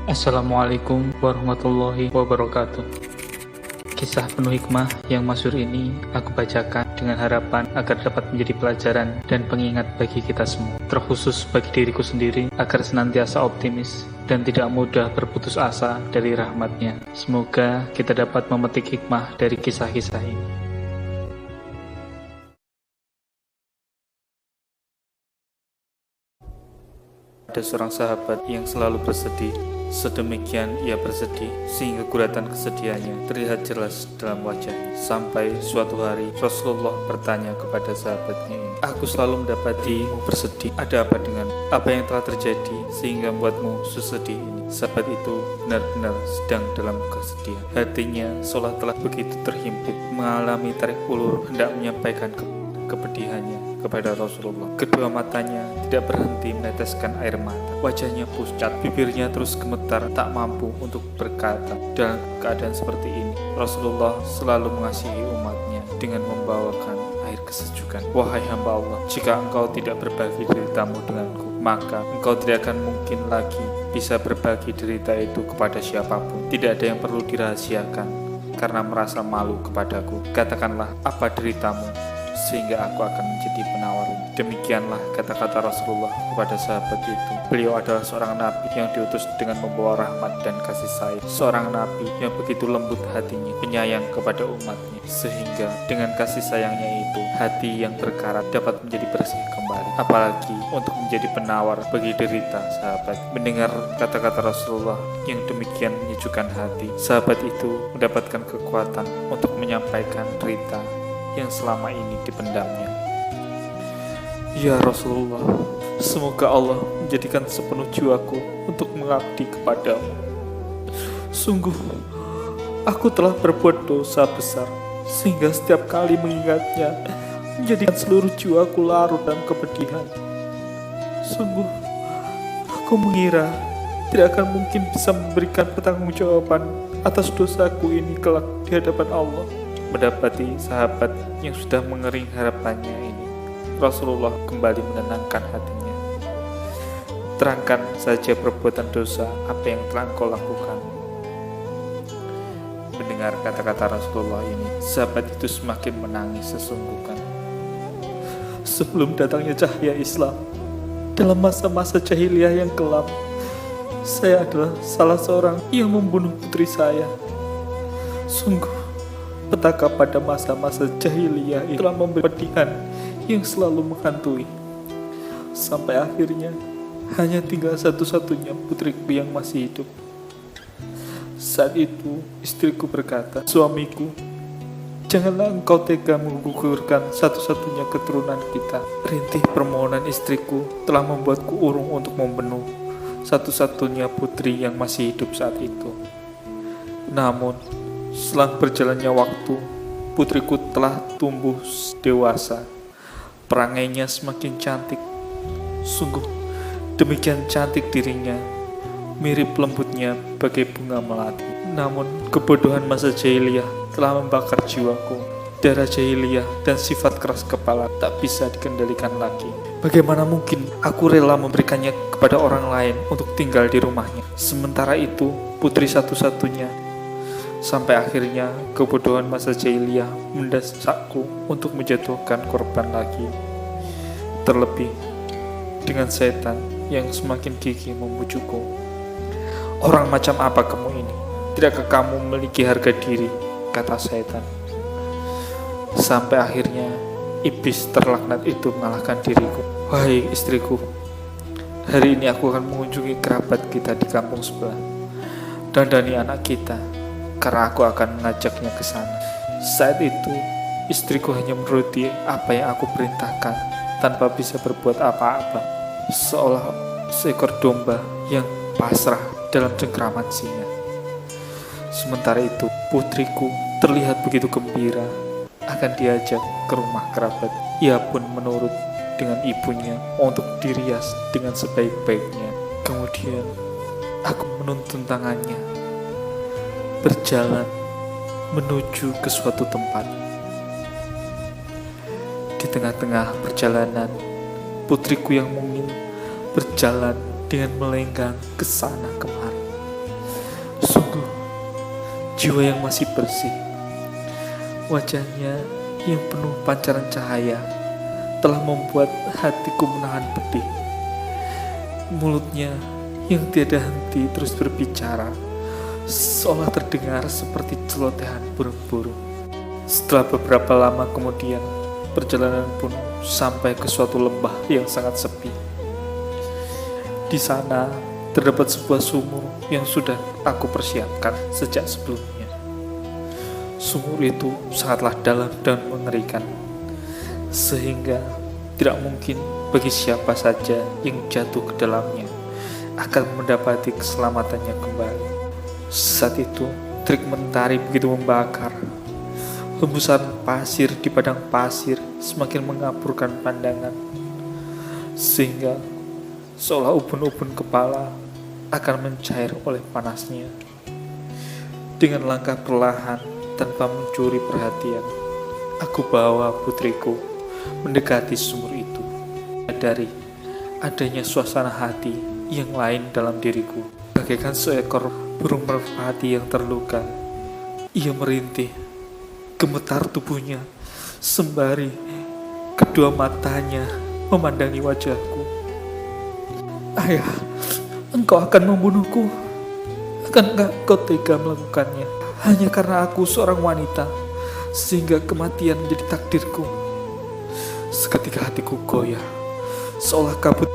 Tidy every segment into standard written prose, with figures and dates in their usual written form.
Assalamualaikum warahmatullahi wabarakatuh. Kisah penuh hikmah yang masyhur ini aku bacakan dengan harapan agar dapat menjadi pelajaran dan pengingat bagi kita semua, terkhusus bagi diriku sendiri agar senantiasa optimis dan tidak mudah berputus asa dari rahmat-Nya. Semoga kita dapat memetik hikmah dari kisah-kisah ini. Ada seorang sahabat yang selalu bersedih. Sedemikian ia bersedih sehingga guratan kesedihannya terlihat jelas dalam wajahnya. Sampai suatu hari Rasulullah bertanya kepada sahabatnya ini, "Aku selalu mendapatimu bersedih. Ada apa dengan apa yang telah terjadi sehingga membuatmu sesedih ini?" Sahabat itu benar-benar sedang dalam kesedihan. Hatinya seolah telah begitu terhimpit, mengalami tarik ulur hendak menyampaikan kepedihannya kepada Rasulullah. Kedua matanya tidak berhenti meneteskan air mata. Wajahnya pucat, bibirnya terus gemetar, tak mampu untuk berkata. Dalam keadaan seperti ini, Rasulullah selalu mengasihi umatnya dengan membawakan air kesejukan. "Wahai hamba Allah, jika engkau tidak berbagi deritamu denganku, maka engkau tidak akan mungkin lagi bisa berbagi derita itu kepada siapapun. Tidak ada yang perlu dirahasiakan karena merasa malu kepadaku. Katakanlah apa deritamu, sehingga aku akan menjadi penawarmu." Demikianlah kata-kata Rasulullah kepada sahabat itu. Beliau adalah seorang nabi yang diutus dengan membawa rahmat dan kasih sayang. Seorang nabi yang begitu lembut hatinya, penyayang kepada umatnya, sehingga dengan kasih sayangnya itu, hati yang berkarat dapat menjadi bersih kembali. Apalagi untuk menjadi penawar bagi derita sahabat. Mendengar kata-kata Rasulullah yang demikian menyejukkan hati, sahabat itu mendapatkan kekuatan untuk menyampaikan derita yang selama ini dipendamnya. "Ya Rasulullah, semoga Allah menjadikan sepenuh jiwaku untuk mengabdi kepadamu. Sungguh, aku telah berbuat dosa besar, sehingga setiap kali mengingatnya, menjadikan seluruh jiwaku larut dalam kepedihan. Sungguh, aku mengira tidak akan mungkin bisa memberikan pertanggungjawaban atas dosaku ini kelak di hadapan Allah." Mendapati sahabat yang sudah mengering harapannya ini, Rasulullah kembali menenangkan hatinya. "Terangkan saja perbuatan dosa apa yang telah engkau lakukan." Mendengar kata-kata Rasulullah ini, sahabat itu semakin menangis sesungguhnya. "Sebelum datangnya cahaya Islam, dalam masa-masa jahiliyah yang kelam, saya adalah salah seorang yang membunuh putri saya. Sungguh, petaka pada masa-masa jahiliyah itu telah memberi kepedihan yang selalu menghantui. Sampai akhirnya hanya tinggal satu-satunya putriku yang masih hidup. Saat itu istriku berkata, 'Suamiku, janganlah engkau tega menggugurkan satu-satunya keturunan kita.' Rintih permohonan istriku telah membuatku urung untuk membunuh satu-satunya putri yang masih hidup saat itu. Namun setelah berjalannya waktu, putriku telah tumbuh dewasa. Perangainya semakin cantik. Sungguh, demikian cantik dirinya, mirip lembutnya bagai bunga melati. Namun, kebodohan masa jahiliyah telah membakar jiwaku. Darah jahiliyah dan sifat keras kepala tak bisa dikendalikan lagi. Bagaimana mungkin aku rela memberikannya kepada orang lain untuk tinggal di rumahnya? Sementara itu, putri satu-satunya. Sampai akhirnya kebodohan masa jahiliyah mendesakku untuk menjatuhkan korban lagi. Terlebih dengan setan yang semakin gigih membujukku. 'Orang macam apa kamu ini? Tidakkah kamu memiliki harga diri?' kata setan. Sampai akhirnya iblis terlaknat itu mengalahkan diriku. 'Wahai istriku, hari ini aku akan mengunjungi kerabat kita di kampung sebelah. Dandani anak kita, karena aku akan mengajaknya ke sana.' Saat itu, istriku hanya menuruti apa yang aku perintahkan tanpa bisa berbuat apa-apa, seolah seekor domba yang pasrah dalam cengkraman singa. Sementara itu, putriku terlihat begitu gembira akan diajak ke rumah kerabat. Ia pun menurut dengan ibunya untuk dirias dengan sebaik-baiknya. Kemudian, aku menuntun tangannya berjalan menuju ke suatu tempat. Di tengah-tengah perjalanan, putriku yang mungil berjalan dengan melenggang ke sana kemari. jiwa yang masih bersih. Wajahnya yang penuh pancaran cahaya telah membuat hatiku menahan pedih. Mulutnya yang tiada henti terus berbicara, seolah terdengar seperti celotehan burung-burung. Setelah beberapa lama kemudian, perjalanan pun sampai ke suatu lembah yang sangat sepi. Di sana terdapat sebuah sumur yang sudah aku persiapkan sejak sebelumnya. Sumur itu sangatlah dalam dan mengerikan, sehingga tidak mungkin bagi siapa saja yang jatuh ke dalamnya akan mendapati keselamatannya kembali. Saat itu, terik mentari begitu membakar. Hembusan pasir di padang pasir semakin mengaburkan pandangan, sehingga seolah ubun-ubun kepala akan mencair oleh panasnya. Dengan langkah perlahan tanpa mencuri perhatian, aku bawa putriku mendekati sumur itu. Dari adanya suasana hati yang lain dalam diriku, bagaikan seekor burung merpati yang terluka. Ia merintih, gemetar tubuhnya, sembari kedua matanya memandangi wajahku. Ayah, engkau akan membunuhku. Akankah kau tega melakukannya hanya karena aku seorang wanita, sehingga kematian menjadi takdirku? Seketika hatiku goyah, seolah kabut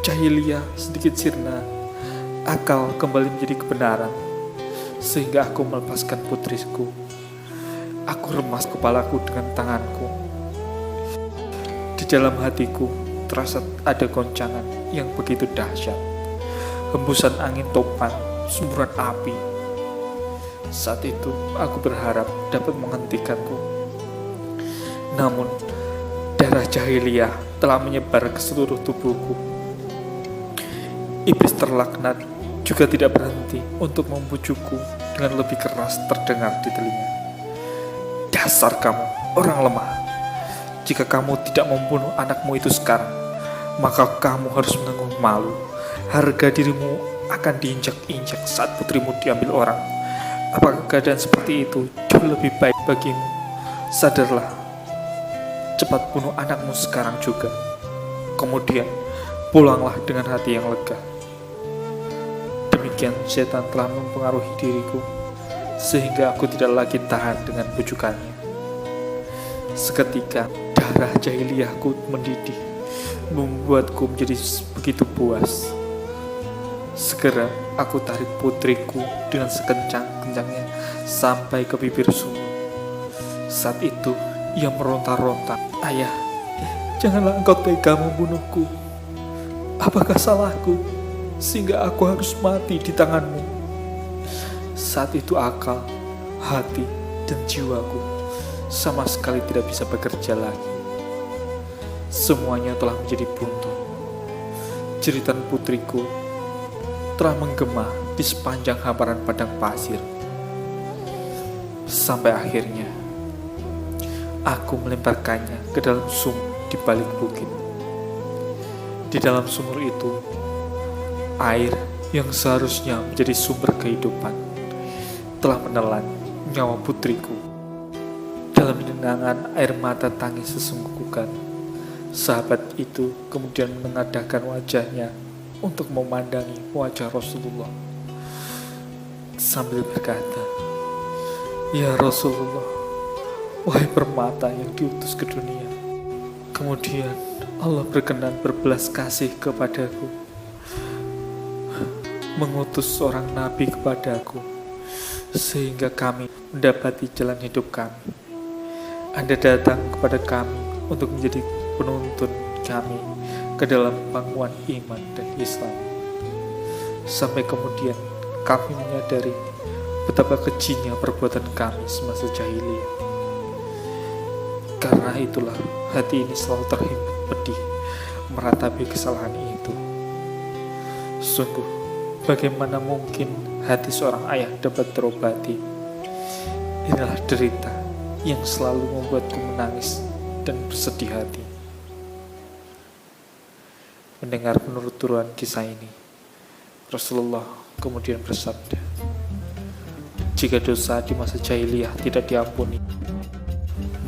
jahiliyah sedikit sirna. Akal kembali menjadi kebenaran, sehingga aku melepaskan putriku. Aku remas kepalaku dengan tanganku. Di dalam hatiku terasa ada goncangan yang begitu dahsyat. Hembusan angin topan, semburan api. Saat itu aku berharap dapat menghentikanku. Namun darah jahiliyah telah menyebar ke seluruh tubuhku. Iblis terlaknat juga tidak berhenti untuk membujukku dengan lebih keras terdengar di telinga. Dasar kamu, orang lemah. Jika kamu tidak membunuh anakmu itu sekarang, maka kamu harus menanggung malu. Harga dirimu akan diinjak-injak saat putrimu diambil orang. Apakah keadaan seperti itu jauh lebih baik bagimu? Sadarlah, cepat bunuh anakmu sekarang juga. Kemudian pulanglah dengan hati yang lega. Demikian setan telah mempengaruhi diriku, sehingga aku tidak lagi tahan dengan bujukannya. Seketika darah jahiliyahku mendidih, membuatku menjadi begitu puas. Segera aku tarik putriku dengan sekencang-kencangnya sampai ke bibir sumur. Saat itu ia meronta-ronta. Ayah, janganlah engkau tega membunuhku. Apakah salahku sehingga aku harus mati di tanganmu? Saat itu akal, hati, dan jiwaku sama sekali tidak bisa bekerja lagi. Semuanya telah menjadi buntu. Jeritan putriku telah menggema di sepanjang hamparan padang pasir. Sampai akhirnya aku melemparkannya ke dalam sumur di balik bukit. Di dalam sumur itu, air yang seharusnya menjadi sumber kehidupan telah menelan nyawa putriku. Dalam genangan air mata tangis sesungguhkan, sahabat itu kemudian menengadahkan wajahnya untuk memandangi wajah Rasulullah sambil berkata, "Ya Rasulullah, wahai permata yang diutus ke dunia." Kemudian Allah berkenan berbelas kasih kepadaku, mengutus seorang nabi kepadaku, sehingga kami mendapati jalan hidup kami. Anda datang kepada kami untuk menjadi penuntun kami ke dalam pangkuan iman dan Islam. Sampai kemudian kami menyadari betapa kejinya perbuatan kami semasa jahiliyah. Karena itulah hati ini selalu terhimpit pedih meratapi kesalahan itu. Sungguh, bagaimana mungkin hati seorang ayah dapat terobati? Inilah derita yang selalu membuatku menangis dan bersedih hati. Mendengar penuturan kisah ini, Rasulullah kemudian bersabda, Jika dosa di masa jahiliyah tidak diampuni,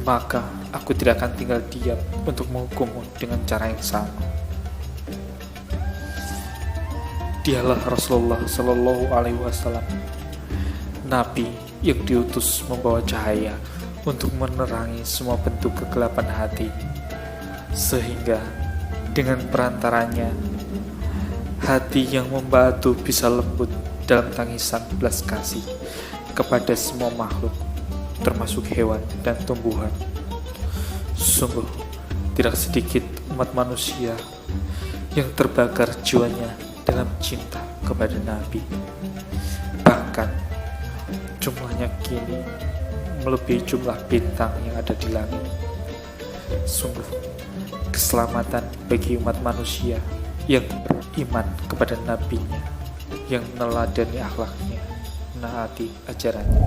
maka aku tidak akan tinggal diam untuk menghukummu dengan cara yang sama. Dialah Rasulullah Shallallahu Alaihi Wasallam, Nabi yang diutus membawa cahaya untuk menerangi semua bentuk kegelapan hati, sehingga dengan perantaranya hati yang membatu bisa lembut dalam tangisan belas kasih kepada semua makhluk, termasuk hewan dan tumbuhan. Sungguh tidak sedikit umat manusia yang terbakar jiwanya dalam cinta kepada Nabi. Bahkan jumlahnya kini melebihi jumlah bintang yang ada di langit. Sungguh keselamatan bagi umat manusia yang beriman kepada nabinya, yang meneladani akhlaknya, menaati ajarannya.